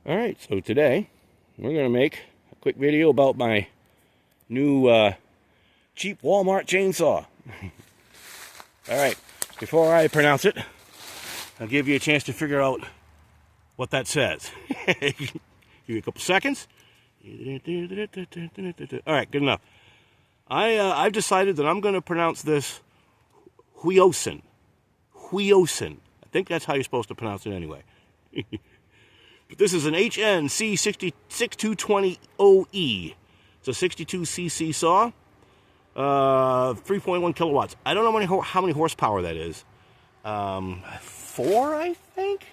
Alright, so today we're going to make a quick video about my new cheap Walmart chainsaw. Alright, before I pronounce it, I'll give you a chance to figure out what that says. Give you a couple seconds. Alright, good enough. I've decided that I'm going to pronounce this Huyosen. Huyosen. I think that's how you're supposed to pronounce it anyway. But this is an HN-C622OE. It's a 62cc saw, 3.1 kilowatts. I don't know how many horsepower that is. 4, I think?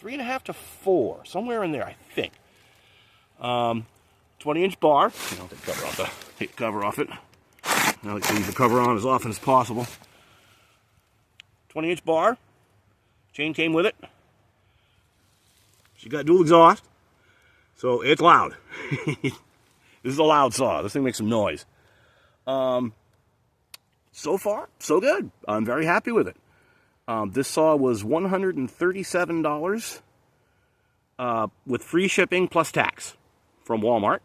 3.5 to 4, somewhere in there, I think. 20-inch bar. I'll take the cover off it. I like to leave the cover on as often as possible. 20-inch bar. Chain came with it. She got dual exhaust, so it's loud. This is a loud saw. This thing makes some noise. So far, so good. I'm very happy with it. This saw was $137 with free shipping plus tax from Walmart.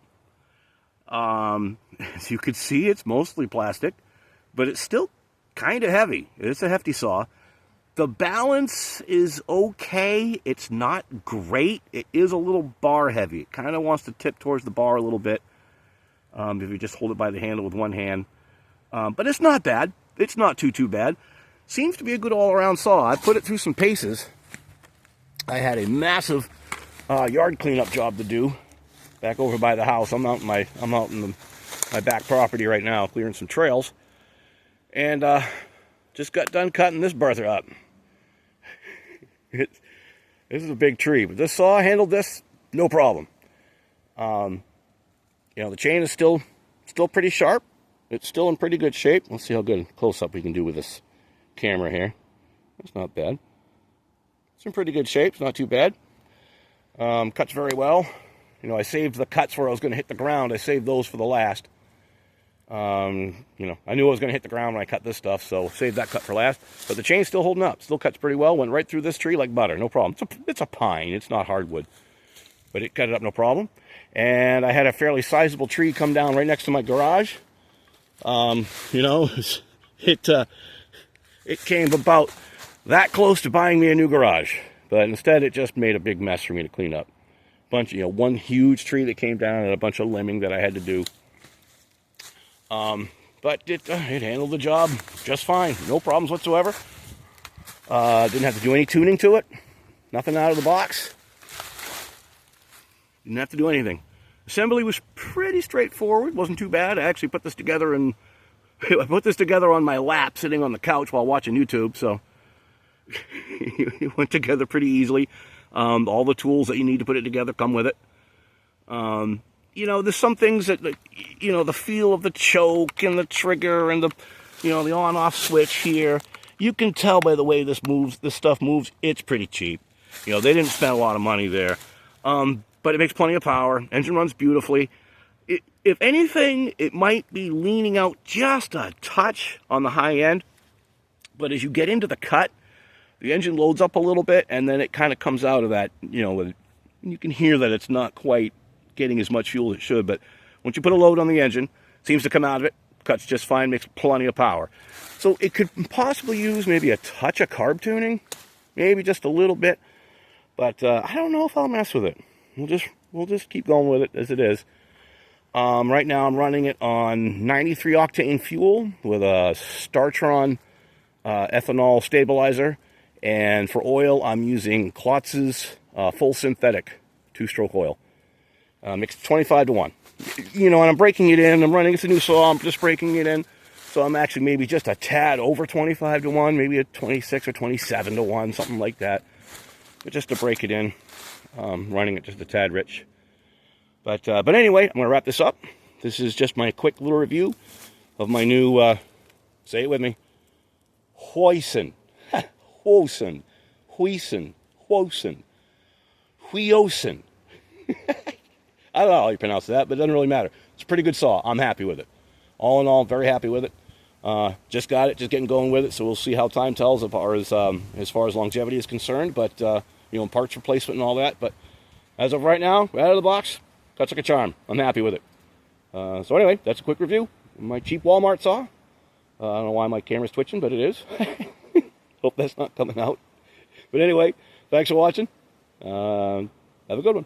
As you can see, it's mostly plastic, but it's still kind of heavy. It's a hefty saw. The balance is okay. It's not great. It is a little bar heavy. It kind of wants to tip towards the bar a little bit if you just hold it by the handle with one hand. But it's not bad. It's not too bad. Seems to be a good all-around saw. I put it through some paces. I had a massive yard cleanup job to do back over by the house. I'm out in my back property right now, clearing some trails, and just got done cutting this bertha up. This is a big tree, but this saw handled this no problem. You know, the chain is still pretty sharp. It's still in pretty good shape. Let's see how good close-up we can do with this camera here. That's not bad. It's in pretty good shape. It's not too bad. Cuts very well. You know, I saved the cuts where I was going to hit the ground. I saved those for the last. You know, I knew I was going to hit the ground when I cut this stuff, so saved that cut for last. But the chain's still holding up. Still cuts pretty well. Went right through this tree like butter. No problem. It's a pine. It's not hardwood. But it cut it up no problem. And I had a fairly sizable tree come down right next to my garage. You know, it came about that close to buying me a new garage. But instead, it just made a big mess for me to clean up. One huge tree that came down and a bunch of limbing that I had to do. But it handled the job just fine. No problems whatsoever. Didn't have to do any tuning to it. Nothing out of the box. Didn't have to do anything. Assembly was pretty straightforward. Wasn't too bad. I actually put this together I put this together on my lap, sitting on the couch while watching YouTube. So it went together pretty easily. All the tools that you need to put it together come with it. You know, there's some things that, you know, the feel of the choke and the trigger and the on-off switch here. You can tell by the way this stuff moves, it's pretty cheap. You know, they didn't spend a lot of money there. But it makes plenty of power. Engine runs beautifully. If anything, it might be leaning out just a touch on the high end. But as you get into the cut, the engine loads up a little bit, and then it kind of comes out of that, you know, you can hear that it's not quite getting as much fuel as it should, but once you put a load on the engine, it seems to come out of it, cuts just fine, makes plenty of power. So it could possibly use maybe a touch of carb tuning, maybe just a little bit, but I don't know if I'll mess with it. We'll just keep going with it as it is. Right now I'm running it on 93 octane fuel with a Startron ethanol stabilizer. And for oil, I'm using Klotz's full synthetic 2-stroke oil. Mixed 25 to 1. You know, and I'm breaking it in. I'm running, it's a new saw, I'm just breaking it in. So I'm actually maybe just a tad over 25 to 1, maybe a 26 or 27 to 1, something like that. But just to break it in, running it just a tad rich. But anyway, I'm going to wrap this up. This is just my quick little review of my new, say it with me, Huyosen. Huyosen. Huyosen. Huyosen. Huyosen. I don't know how you pronounce that, but it doesn't really matter. It's a pretty good saw. I'm happy with it. All in all, very happy with it. Just got it, just getting going with it, so we'll see how time tells as far as longevity is concerned. But you know, parts replacement and all that. But as of right now, right out of the box, cuts like a charm. I'm happy with it. So anyway, that's a quick review of my cheap Walmart saw. I don't know why my camera's twitching, but it is. Hope that's not coming out. But anyway, thanks for watching. Have a good one.